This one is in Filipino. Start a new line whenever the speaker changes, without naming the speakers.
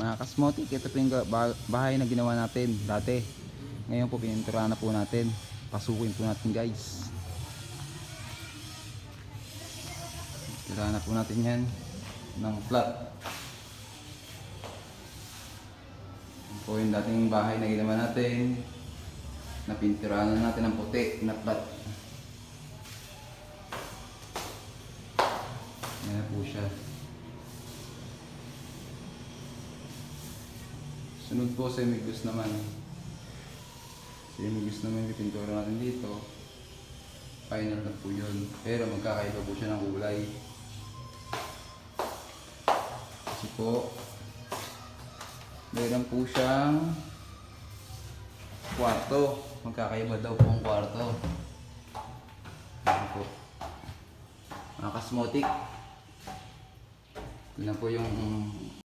Mga kasmotik, ito po yung bahay na ginawa natin dati. Ngayon po pininturahan na po natin. Pasukin po natin guys. Tirahan na po natin yan ng flat. Ito po yung dating bahay na ginawa natin. Napinturahan na natin ng puti na flat. Yan na po siya. Sunod po sa imigos naman. Sa imigos naman yung pintura natin dito. Final na po yun. Pero magkakaiba po siya ng kulay. Kasi po, meron po siyang kwarto. Magkakaiba daw po ang kwarto. Ito po. Mga kasmotik. Ito na po yung